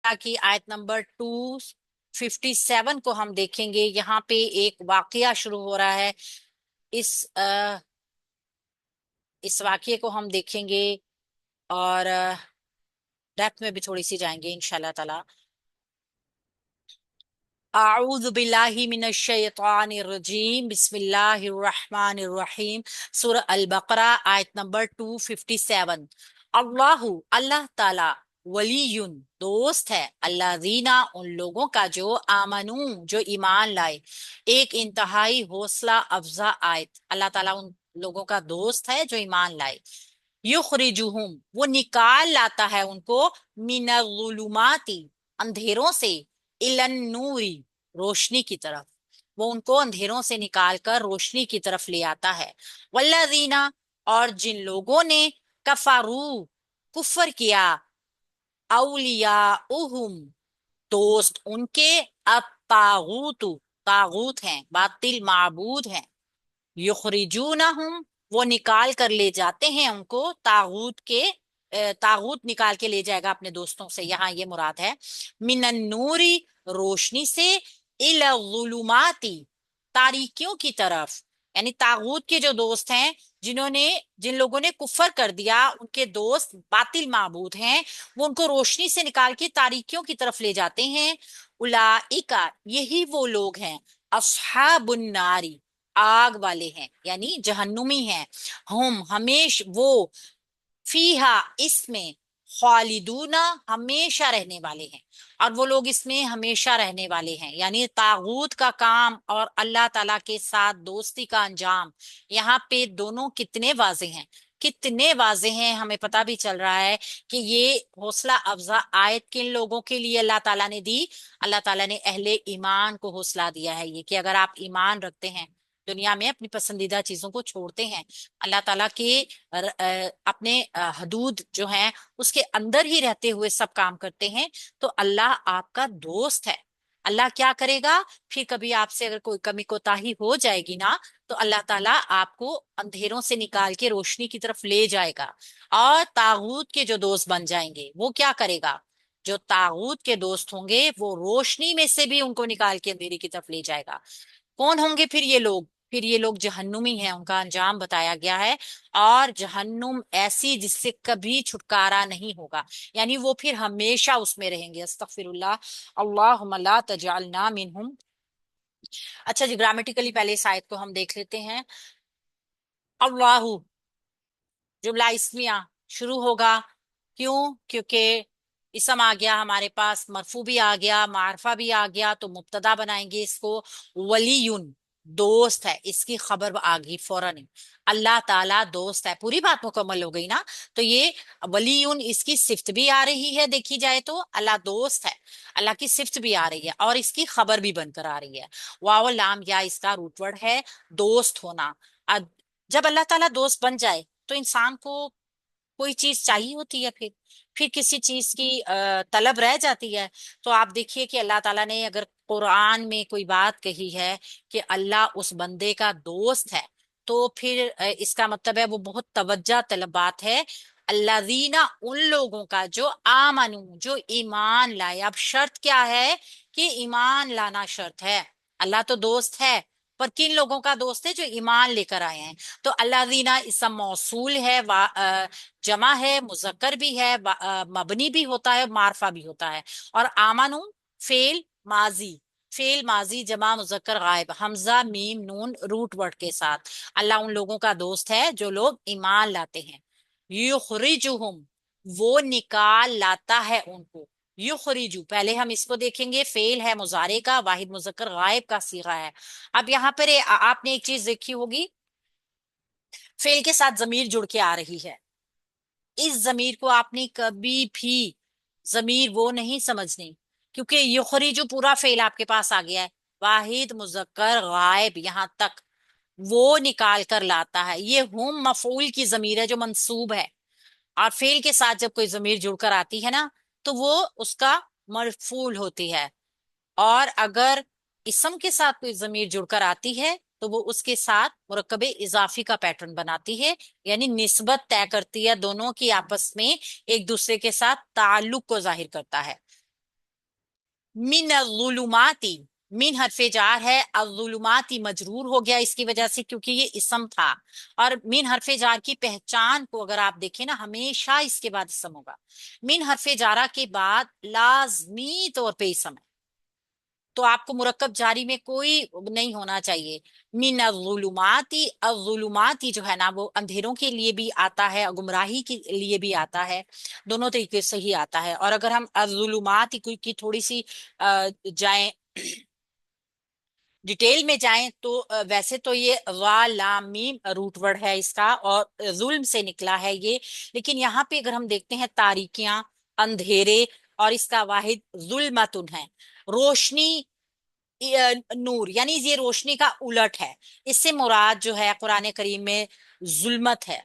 की आयत नंबर 257 को हम देखेंगे। यहाँ पे एक वाकया शुरू हो रहा है। इस इस वाकये को हम देखेंगे और डेप्थ में भी थोड़ी सी जाएंगे इंशाल्लाह ताला। आऊज़ु बिल्लाहि मिनश शैतानिर रजीम, बिस्मिल्लाहिर रहमानिर रहीम। सूरह अल बकरा आयत नंबर 257। अल्लाहु अल्लाह ताला, वलीयुन दोस्त है, अल्लाज़ीना उन लोगों का जो आमनू जो ईमान लाए। एक इंतहाई हौसला अफजा आयत। अल्लाह ताला उन लोगों का दोस्त है जो ईमान लाए। युखरिजुहुम वो निकाल लाता है उनको, मिनज़्ज़ुलुमाती अंधेरों से, इलन नूरी रोशनी की तरफ। वो उनको अंधेरों से निकाल कर रोशनी की तरफ ले आता है। वल्लज़ीना और जिन लोगों ने कफरू कुफर किया, औलिया उहुम दोस्त उनके, अब तागूत तागूत हैं, बातिल माबूद हैं। युखरिजूनहुम वो निकाल कर ले जाते हैं उनको, तागूत के तागूत निकाल के ले जाएगा अपने दोस्तों से, यहाँ ये मुराद है। मिनन नूरी रोशनी से, इला ज़ुलुमाती तारीकियों की तरफ। यानी तागूत के जो दोस्त हैं, जिन्होंने जिन लोगों ने कुफर कर दिया, उनके दोस्त बातिल माबूद हैं, वो उनको रोशनी से निकाल के तारीकियों की तरफ ले जाते हैं। उलाइका यही वो लोग हैं, अस्हाबुन नारी आग वाले हैं, यानी जहन्नुमी हैं। हम हमेश वो, फीहा इसमें, खालिदूना हमेशा रहने वाले हैं, और वो लोग इसमें हमेशा रहने वाले हैं। यानी तागूत का काम और अल्लाह ताला के साथ दोस्ती का अंजाम, यहाँ पे दोनों कितने वाजे हैं, कितने वाजे हैं। हमें पता भी चल रहा है कि ये हौसला अफजा आयत किन लोगों के लिए अल्लाह ताला ने दी। अल्लाह ताला ने अहले ईमान को हौसला दिया है ये, कि अगर आप ईमान रखते हैं, दुनिया में अपनी पसंदीदा चीजों को छोड़ते हैं, अल्लाह ताला के अपने हदूद जो हैं उसके अंदर ही रहते हुए सब काम करते हैं, तो अल्लाह आपका दोस्त है। अल्लाह क्या करेगा, फिर कभी आपसे अगर कोई कमी कोताही हो जाएगी ना, तो अल्लाह ताला आपको अंधेरों से निकाल के रोशनी की तरफ ले जाएगा। और तागूत के जो दोस्त बन जाएंगे, वो क्या करेगा, जो तागूत के दोस्त होंगे वो रोशनी में से भी उनको निकाल के अंधेरे की तरफ ले जाएगा। कौन होंगे फिर ये लोग, फिर ये लोग जहन्नुमी हैं, उनका अंजाम बताया गया है। और जहन्नुम ऐसी जिससे कभी छुटकारा नहीं होगा, यानी वो फिर हमेशा उसमें रहेंगे। अस्तगफिरुल्लाह, अल्लाहुम्मा ला तजअलना मिनहुम। अच्छा जी, ग्रामेटिकली पहले इस आयत को हम देख लेते हैं। अल्लाहु जुमला इस्मिया शुरू होगा, क्यों, क्योंकि इसम आ गया हमारे पास, मरफू भी आ गया, मारफा भी आ गया, तो मुब्तदा बनाएंगे इसको। वलीयुन दोस्त है, इसकी खबर आ गई फौरन। अल्लाह ताला दोस्त है, पूरी बात मुकम्मल हो गई ना। तो ये वलीयुन इसकी सिफ्त भी आ रही है, देखी जाए तो अल्लाह दोस्त है, अल्लाह की सिफ्त भी आ रही है और इसकी खबर भी बनकर आ रही है। वाव लाम या इसका रूटवर्ड है दोस्त होना। अब जब अल्लाह ताला दोस्त बन जाए, तो इंसान को कोई चीज चाहिए होती है, फिर किसी चीज की तलब रह जाती है। तो आप देखिए कि अल्लाह ताला ने अगर कुरान में कोई बात कही है कि अल्लाह उस बंदे का दोस्त है, तो फिर इसका मतलब है वो बहुत तवज्जा तलब बात है। अल्लाज़ीना उन लोगों का जो आमनू जो ईमान लाए। अब शर्त क्या है, कि ईमान लाना शर्त है। अल्लाह तो दोस्त है, पर किन लोगों का दोस्त है, जो ईमान लेकर आए हैं। तो अल्लाज़ीना इसम मौसूल है, जमा है, मुजक्कर भी है, मबनी भी होता है, मारफा भी होता है। और आमानू फेल माजी, फेल माजी जमा मुजक्कर गायब, हमजा मीम नून रूट वर्ड के साथ। अल्लाह उन लोगों का दोस्त है जो लोग ईमान लाते हैं। युखरिजुहुम वो निकाल लाता है उनको। युखरिजु पहले हम इसको देखेंगे, फेल है मुजारे का, वाहिद मुजक्कर गायब का सीगा है। अब यहाँ पर आपने एक चीज देखी होगी, फेल के साथ जमीर जुड़ के आ रही है। इस जमीर को आपने कभी भी जमीर वो नहीं समझनी, क्योंकि युखरी जो पूरा फेल आपके पास आ गया है, वाहिद मुजक्कर गायब यहां तक वो निकाल कर लाता है। ये हुम मफूल की जमीर है जो मंसूब है। और फेल के साथ जब कोई जमीर जुड़कर आती है ना, तो वो उसका मरफूल होती है। और अगर इसम के साथ कोई जमीर जुड़कर आती है, तो वो उसके साथ मुरक्कबे इजाफी का पैटर्न बनाती है, यानी निस्बत तय करती है, दोनों की आपस में एक दूसरे के साथ ताल्लुक को जाहिर करता है। मिन अज़्ज़ुलुमाती, मिन हरफे जार है, अज़्ज़ुलुमाती मजरूर हो गया इसकी वजह से क्योंकि ये इसम था। और मिन हरफे जार की पहचान को अगर आप देखें ना, हमेशा इसके बाद इसम होगा। मिन हरफे जारा के बाद लाजमी तौर पे इसम है, तो आपको मुरक्कब जारी में कोई नहीं होना चाहिए। मिन अज़्ज़ुलुमाती, अज़्ज़ुलुमाती जो है ना वो अंधेरों के लिए भी आता है, गुमराही के लिए भी आता है, दोनों तरीके से ही आता है। और अगर हम अज़्ज़ुलुमाती की थोड़ी सी जाएं, डिटेल में जाएं तो वैसे तो ये वा लाम मीम रूट वर्ड है इसका और जुल्म से निकला है ये। लेकिन यहाँ पे अगर हम देखते हैं तारीकियां, अंधेरे, और इसका वाहिद जुल्मतुन है, रोशनी, नूर, यानी ये रोशनी का उलट है। इससे मुराद जो है कुरान करीम में जुल्मत है।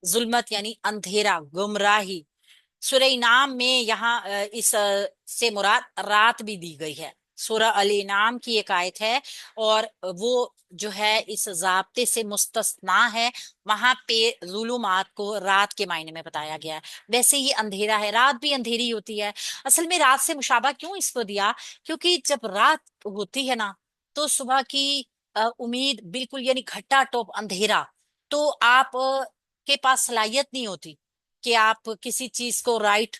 जुल्मत यानी अंधेरा, गुमराही। सूरह इनाम में यहाँ से मुराद रात भी दी गई है। सूरह अल इनाम की एक आयत है, और वो जो है इस जाब्ते से मुस्तस्ना है। वहां पे जुलुमात को रात के मायने में बताया गया है। वैसे ये अंधेरा है, रात भी अंधेरी होती है। असल में रात से मुशाबा क्यों इसको दिया, क्योंकि जब रात होती है ना तो सुबह की उम्मीद बिल्कुल, यानी घट्टा टोप अंधेरा, तो आप के पास सलाहियत नहीं होती कि आप किसी चीज को राइट,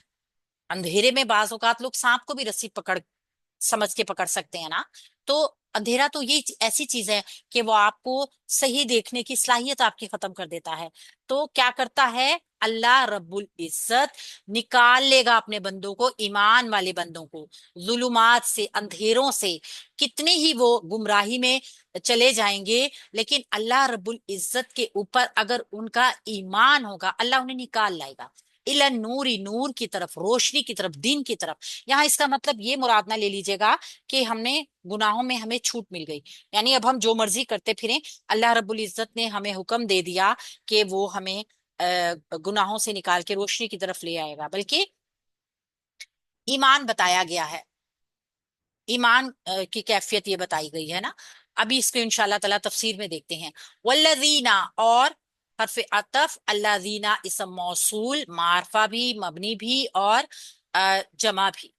अंधेरे में बाज औकात लोग सांप को भी रस्सी पकड़ समझ के पकड़ सकते हैं ना। तो अंधेरा तो ये ऐसी चीज है कि वो आपको सही देखने की सलाहियत आपकी खत्म कर देता है। तो क्या करता है, अल्लाह रब्बुल इज्जत निकाल लेगा अपने बंदों को, ईमान वाले बंदों को, जुलुमात से, अंधेरों से। कितने ही वो गुमराही में चले जाएंगे, लेकिन अल्लाह रब्बुल इज्जत के ऊपर अगर उनका ईमान होगा, अल्लाह उन्हें निकाल लाएगा इला नूरी, नूर की तरफ, रोशनी की तरफ, दिन की तरफ। यहाँ इसका मतलब ये मुराद ना ले लीजिएगा कि हमने गुनाहों में हमें छूट मिल गई, यानी अब हम जो मर्जी करते फिरें। अल्लाह रब्बुल इज्जत ने हमें हुक्म दे दिया कि वो हमें गुनाहों से निकाल के रोशनी की तरफ ले आएगा, बल्कि ईमान बताया गया है। ईमान की कैफियत ये बताई गई है ना। अभी इसको इंशाल्लाह ताला तफसीर में देखते हैं। वल्लजीना, और हरफ अतफ अल्लाजीना इसम मौसूल, मारफा भी, मबनी भी, और जमा भी,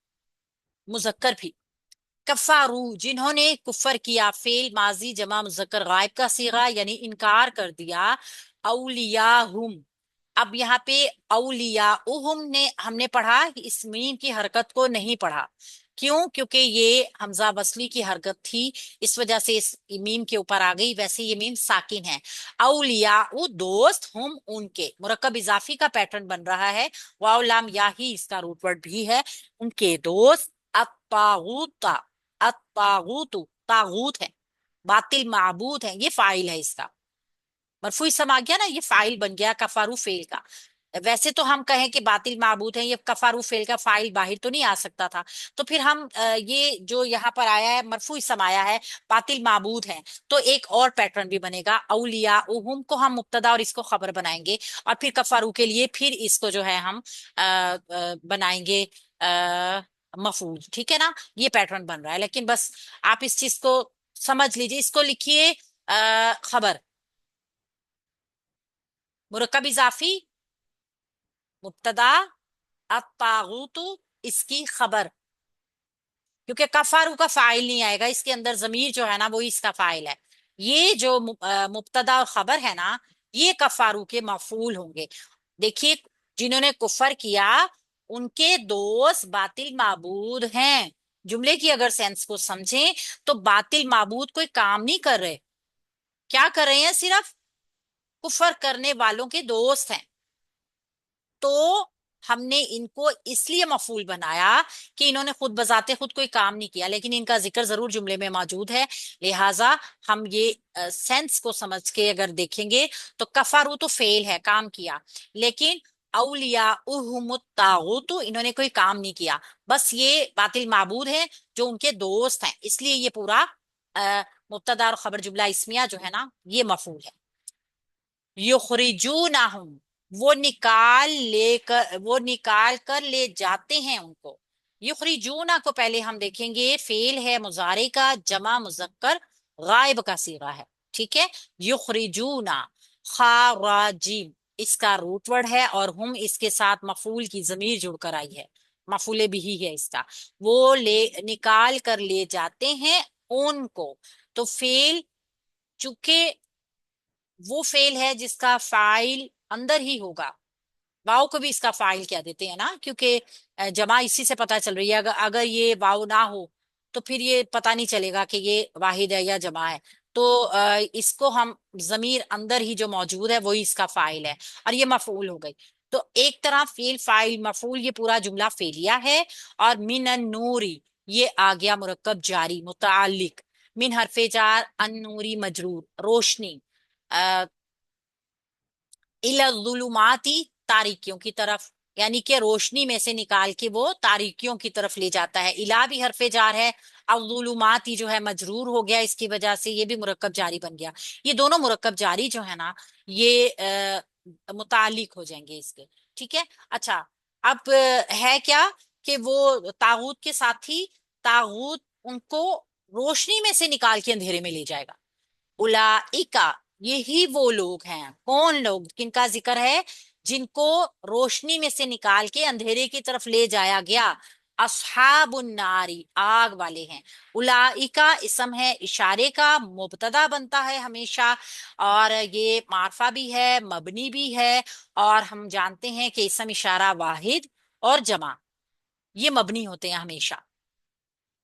मुजक्कर भी। कफारू, जिन्होंने कुफर किया, फेल माजी जमा मुजक्कर गायब का सीगा, यानी इनकार कर दिया। औलियाहुम, अब यहाँ पे औलिया उहुम ने हमने पढ़ा, इस मीम की हरकत को नहीं पढ़ा। क्यों? क्योंकि ये हमजा वसली की हरकत थी, इस वजह से इस मीम के ऊपर आ गई। वैसे ये मीम साकिन है। औलिया उ दोस्त, हम उनके, मुरक्कब इजाफी का पैटर्न बन रहा है। वाव लाम या ही इसका रूट वर्ड भी है। उनके दोस्त, अत्तागूता, अत्तागूतु, तागूत है, बातिल माबूद है, ये फाइल है इसका। मरफूई सम आ गया ना, ये फाइल बन गया कफारू फेल का। वैसे तो हम कहें कि बातिल माबूद है, ये कफारू फेल का फाइल बाहर तो नहीं आ सकता था। तो फिर हम ये जो यहाँ पर आया है मरफूई सम आया है, बातिल माबूद है, तो एक और पैटर्न भी बनेगा। औलिया उहुम को हम मुब्तदा और इसको खबर बनाएंगे, और फिर कफारू के लिए फिर इसको जो है हम बनाएंगे मफूल। ठीक है ना, ये पैटर्न बन रहा है। लेकिन बस आप इस चीज को समझ लीजिए, इसको लिखिए खबर, मुरक्कब इजाफी, मुब्तदा, अत्तागूतु, इसकी खबर। क्योंकि कफारू का फाइल नहीं आएगा, इसके अंदर जमीर जो है ना वो इसका फाइल है। ये जो मुब्तदा और खबर है ना, ये कफारू के मफूल होंगे। देखिए, जिन्होंने कुफर किया उनके दोस्त बातिल माबूद हैं। जुमले की अगर सेंस को समझें तो बातिल माबूद कोई काम नहीं कर रहे, क्या कर रहे हैं, सिर्फ कुफर करने वालों के दोस्त हैं। तो हमने इनको इसलिए मफूल बनाया कि इन्होंने खुद बजाते खुद कोई काम नहीं किया, लेकिन इनका जिक्र जरूर जुमले में मौजूद है। लिहाजा हम ये सेंस को समझ के अगर देखेंगे तो कफारू तो फेल है, काम किया, लेकिन औलिया तागूतु, इन्होंने कोई काम नहीं किया, बस ये बातिल माबूद है जो उनके दोस्त हैं, इसलिए ये पूरा मुब्तदा और खबर जुमला इस्मिया जो है ना ये मफूल है। युखरिजूनहुम, वो निकाल कर ले जाते हैं उनको। युखरिजूना को पहले हम देखेंगे, फेल है मुजारे का, जमा मुजक्कर गायब का सीगा है। ठीक है, युखरिजूना, खाराजिम इसका रूट वर्ड है, और हम इसके साथ मफूल की जमीर जुड़कर आई है। मफूले बिही है इसका, वो ले निकाल कर ले जाते हैं उनको। तो फेल, चूंकि वो फेल है जिसका फाइल अंदर ही होगा, वाव को भी इसका फाइल कह देते हैं ना, क्योंकि जमा इसी से पता चल रही है। अगर अगर ये वाव ना हो तो फिर ये पता नहीं चलेगा कि ये वाहिद है या जमा है। तो इसको हम जमीर अंदर ही जो मौजूद है वही इसका फाइल है, और ये मफूल हो गई। तो एक तरह फेल फाइल मफूल ये पूरा जुमला फेलिया है। और मिन नूरी ये आ गया मुरक्कब जारी मुतालिक, मिन हरफे जार अन नूरी मजरूर रोशनी, इलजुलुमाती तारीकियों की तरफ, यानी कि रोशनी में से निकाल के वो तारीकियों की तरफ ले जाता है। इला भी हरफे जार है, अवजुलुमाती जो है मजरूर हो गया, इसकी वजह से ये भी मुरक्कब जारी बन गया। ये दोनों मुरक्कब जारी जो है ना, ये मुतालिक हो जाएंगे इसके। ठीक है। अच्छा, अब है क्या कि वो तागूत के साथी, तागूत उनको रोशनी में से निकाल के अंधेरे में ले जाएगा। उलाइका यही वो लोग हैं, कौन लोग किनका जिक्र है, जिनको रोशनी में से निकाल के अंधेरे की तरफ ले जाया गया। अस्हाबुन नारी आग वाले हैं। उलाइका इसम है इशारे का, मुब्तदा बनता है हमेशा, और ये मारफा भी है मबनी भी है। और हम जानते हैं कि इसम इशारा वाहिद और जमा ये मबनी होते हैं हमेशा।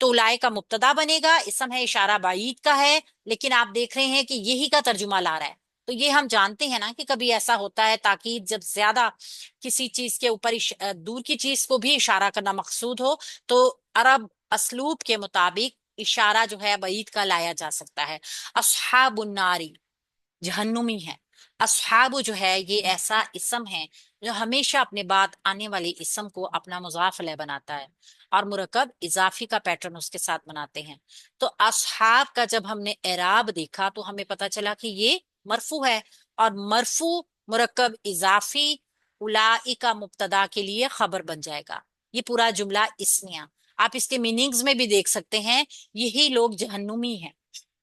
तो उलाए का मुब्तदा बनेगा, इसम है इशारा बाईद का है, लेकिन आप देख रहे हैं कि यही का तर्जुमा ला रहा है। तो ये हम जानते हैं ना कि कभी ऐसा होता है ताकि जब ज्यादा किसी चीज के ऊपर दूर की चीज को भी इशारा करना मकसूद हो, तो अरब असलूब के मुताबिक इशारा जो है बईद का लाया जा सकता है। अस्हाबुन नारी जहन्नुमी है। अस्हाबु जो है ये ऐसा इसम है जो हमेशा अपने बाद आने वाले इसम को अपना मुजाफ अलैह बनाता है, और मुरकब इजाफी का पैटर्न उसके साथ बनाते हैं। तो अस्हाब का जब हमने एराब देखा तो हमें पता चला कि ये मरफू है, और मरफू मुरकब इजाफी उलाई का मुब्तदा के लिए खबर बन जाएगा। ये पूरा जुमला इसमिया आप इसके मीनिंग्स में भी देख सकते हैं। यही लोग जहन्नुमी हैं,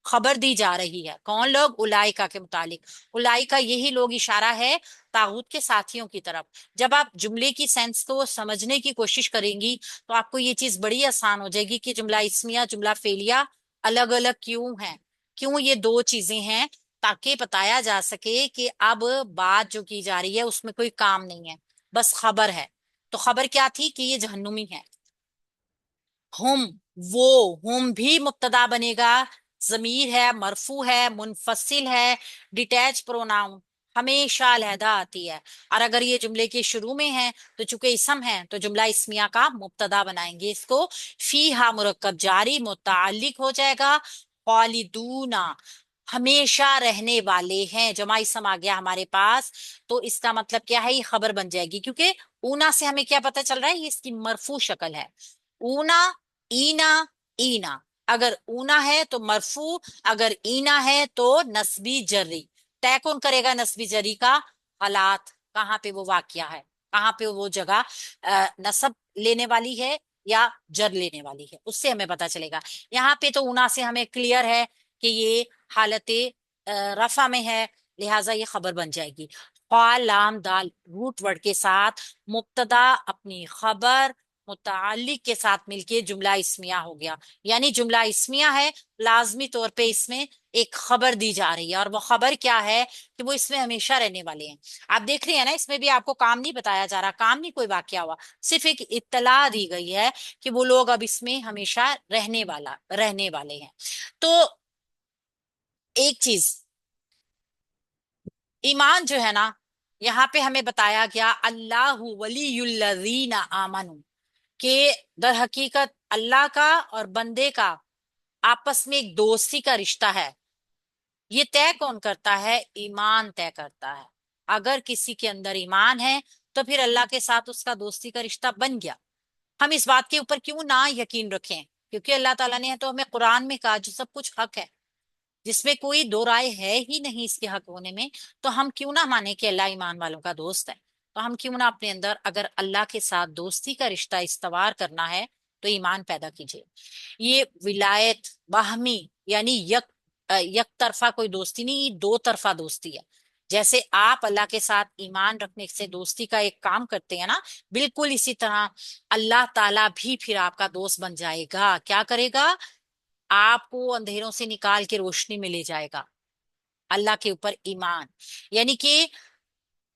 खबर दी जा रही है। कौन लोग? उलाइका के मुतालिक। उलाइका यही लोग इशारा है तागूत के साथियों की तरफ। जब आप जुमले की सेंस को समझने की कोशिश करेंगी तो आपको ये चीज बड़ी आसान हो जाएगी कि जुमला इस्मिया जुमला फेलिया अलग अलग क्यों है, क्यों ये दो चीजें हैं, ताकि बताया जा सके कि अब बात जो की जा रही है उसमें कोई काम नहीं है, बस खबर है। तो खबर क्या थी कि ये जहन्नुमी है। हुम, वो, हुम भी मुब्तदा बनेगा, जमीर है मरफू है मुनफसिल है, डिटैच प्रोनाउन हमेशा अलहदा आती है। और अगर ये जुमले के शुरू में है तो चूंकि इसम है तो जुमला इसमिया का मुब्तदा बनाएंगे इसको। फीहा मुरक्कब जारी मुताल्लिक हो जाएगा। खालिदूना हमेशा रहने वाले हैं, जमा इसम आ गया हमारे पास। तो इसका मतलब क्या है, ये खबर बन जाएगी, क्योंकि ऊना से हमें क्या पता चल रहा है, ये इसकी मरफू शक्ल है। ऊना, ईना, ईना। अगर ऊना है तो मरफू, अगर ईना है तो नस्बी जर्री। तय कौन करेगा नस्बी जर्री का? हालात, कहाँ पे वो वाकया है, कहाँ पे वो जगह नसब लेने वाली है या जर लेने वाली है, उससे हमें पता चलेगा। यहाँ पे तो ऊना से हमें क्लियर है कि ये हालत रफा में है, लिहाजा ये खबर बन जाएगी। ख्वा लाम दाल रूट वर्ड के साथ मुब्तदा अपनी खबर मुतालिक के साथ मिलके जुमला इस्मिया हो गया। यानी जुमला इस्मिया है, लाजमी तौर पे इसमें एक खबर दी जा रही है, और वो खबर क्या है कि वो इसमें हमेशा रहने वाले हैं। आप देख रहे हैं ना, इसमें भी आपको काम नहीं बताया जा रहा, काम नहीं कोई वाकया हुआ, सिर्फ एक इत्तला दी गई है कि वो लोग अब इसमें हमेशा रहने वाले हैं। तो एक चीज, ईमान जो है ना, यहाँ पे हमें बताया गया अल्लाहु वलीयुल्लज़ीना आमनू, के दर हकीकत अल्लाह का और बंदे का आपस में एक दोस्ती का रिश्ता है। ये तय कौन करता है? ईमान तय करता है। अगर किसी के अंदर ईमान है तो फिर अल्लाह के साथ उसका दोस्ती का रिश्ता बन गया। हम इस बात के ऊपर क्यों ना यकीन रखें, क्योंकि अल्लाह ताला ने तो हमें कुरान में कहा जो सब कुछ हक है, जिसमें कोई दो राय है ही नहीं इसके हक होने में। तो हम क्यों ना माने कि अल्लाह ईमान वालों का दोस्त है। तो हम क्यों ना अपने अंदर, अगर अल्लाह के साथ दोस्ती का रिश्ता इस्तवार करना है तो ईमान पैदा कीजिए। ये विलायत बाहमी यानी यक तरफा कोई दोस्ती नहीं, ये दो तरफा दोस्ती है। جیسے آپ اللہ کے ساتھ ایمان رکھنے سے دوستی کا ایک کام کرتے ہیں نا، بالکل اسی طرح اللہ تعالیٰ بھی پھر آپ کا دوست بن جائے گا. کیا کرے گا؟ آپ کو اندھیروں سے نکال کے روشنی میں لے جائے گا. اللہ کے اوپر ایمان، یعنی کہ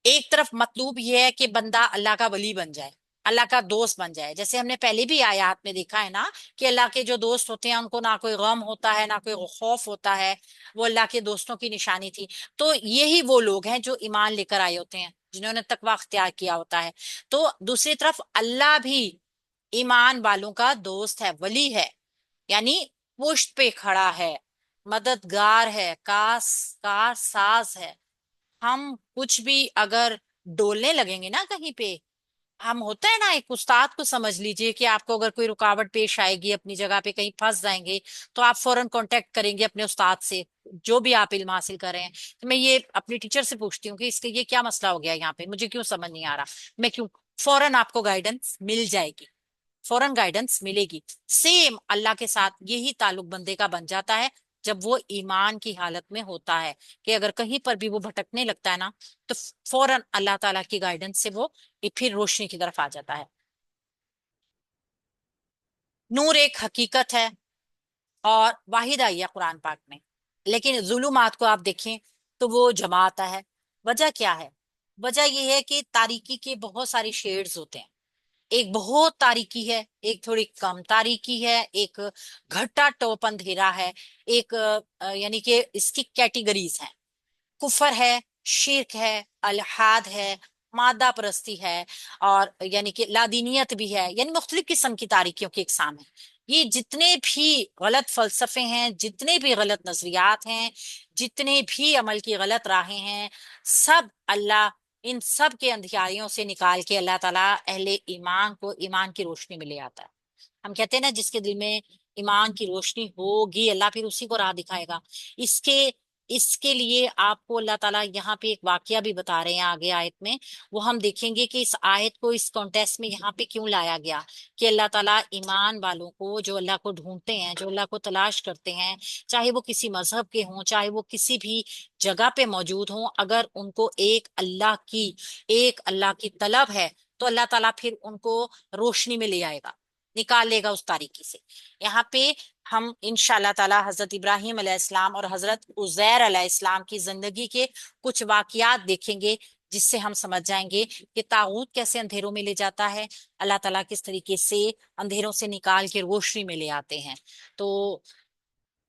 ایک طرف مطلوب یہ ہے کہ بندہ اللہ کا ولی بن جائے، اللہ کا دوست بن جائے. جیسے ہم نے پہلے بھی آیات میں دیکھا ہے نا کہ اللہ کے جو دوست ہوتے ہیں ان کو نہ کوئی غم ہوتا ہے، نہ کوئی خوف ہوتا ہے. وہ اللہ کے دوستوں کی نشانی تھی. تو یہی وہ لوگ ہیں جو ایمان لے کر آئے ہوتے ہیں، جنہوں نے تقوی اختیار کیا ہوتا ہے. تو دوسری طرف اللہ بھی ایمان والوں کا دوست ہے، ولی ہے، یعنی پشت پہ کھڑا ہے، مددگار ہے، کار ساز ہے. ہم کچھ بھی اگر ڈولنے لگیں گے نا کہیں پہ، ہم ہوتا ہے نا ایک استاد کو سمجھ لیجئے کہ آپ کو اگر کوئی رکاوٹ پیش آئے گی، اپنی جگہ پہ کہیں پھنس جائیں گے، تو آپ فوراً کانٹیکٹ کریں گے اپنے استاد سے، جو بھی آپ علم حاصل کر رہے ہیں. تو میں یہ اپنی ٹیچر سے پوچھتی ہوں کہ اس کے یہ کیا مسئلہ ہو گیا یہاں پہ، مجھے کیوں سمجھ نہیں آ رہا، میں کیوں، فوراً آپ کو گائیڈنس مل جائے گی، فوراً گائیڈنس ملے گی. سیم اللہ کے ساتھ یہی تعلق بندے کا بن جاتا ہے جب وہ ایمان کی حالت میں ہوتا ہے، کہ اگر کہیں پر بھی وہ بھٹکنے لگتا ہے نا تو فوراً اللہ تعالیٰ کی گائیڈنس سے وہ پھر روشنی کی طرف آ جاتا ہے. نور ایک حقیقت ہے اور واحد آئی ہے قرآن پاک میں، لیکن ظلمات کو آپ دیکھیں تو وہ جماعت ہے. وجہ کیا ہے؟ وجہ یہ ہے کہ تاریکی کے بہت سارے شیڈز ہوتے ہیں. ایک بہت تاریکی ہے، ایک تھوڑی کم تاریکی ہے، ایک گھٹا ٹوپ اندھیرا ہے، ایک یعنی کہ اس کی کیٹیگریز ہیں. کفر ہے، شرک ہے، الحاد ہے، مادہ پرستی ہے، اور یعنی کہ لادینیت بھی ہے، یعنی مختلف قسم کی تاریکیوں کی اقسام ہیں. یہ جتنے بھی غلط فلسفے ہیں، جتنے بھی غلط نظریات ہیں، جتنے بھی عمل کی غلط راہیں ہیں، سب اللہ ان سب کے اندھیاریوں سے نکال کے اللہ تعالیٰ اہل ایمان کو ایمان کی روشنی میں لے آتا ہے. ہم کہتے ہیں نا جس کے دل میں ایمان کی روشنی ہوگی اللہ پھر اسی کو راہ دکھائے گا. اس کے اس کے لیے آپ کو اللہ تعالیٰ یہاں پہ ایک واقعہ بھی بتا رہے ہیں آگے آیت میں. وہ ہم دیکھیں گے کہ اس آیت کو اس کانٹیکسٹ میں یہاں پہ کیوں لایا گیا، کہ اللہ تعالیٰ ایمان والوں کو، جو اللہ کو ڈھونڈتے ہیں، جو اللہ کو تلاش کرتے ہیں، چاہے وہ کسی مذہب کے ہوں، چاہے وہ کسی بھی جگہ پہ موجود ہوں، اگر ان کو ایک اللہ کی طلب ہے تو اللہ تعالیٰ پھر ان کو روشنی میں لے آئے گا، نکال لے گا اس تاریکی سے. یہاں پہ ہم انشاءاللہ تعالی حضرت ابراہیم علیہ السلام اور حضرت عزیر علیہ السلام کی زندگی کے کچھ واقعات دیکھیں گے، جس سے ہم سمجھ جائیں گے کہ طاغوت کیسے اندھیروں میں لے جاتا ہے، اللہ تعالیٰ کس طریقے سے اندھیروں سے نکال کے روشنی میں لے آتے ہیں. تو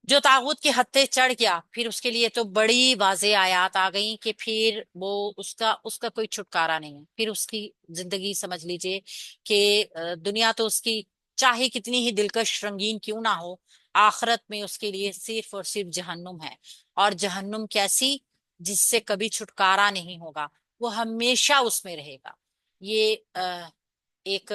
جو طاغوت کے ہتھے چڑھ گیا، پھر اس کے لیے تو بڑی واضح آیات آ گئیں کہ پھر وہ اس کا کوئی چھٹکارا نہیں ہے. پھر اس کی زندگی سمجھ لیجئے کہ دنیا تو اس کی چاہے کتنی ہی دلکش رنگین کیوں نہ ہو، آخرت میں اس کے لیے صرف اور صرف جہنم ہے. اور جہنم کیسی؟ جس سے کبھی چھٹکارا نہیں ہوگا، وہ ہمیشہ اس میں رہے گا. یہ ایک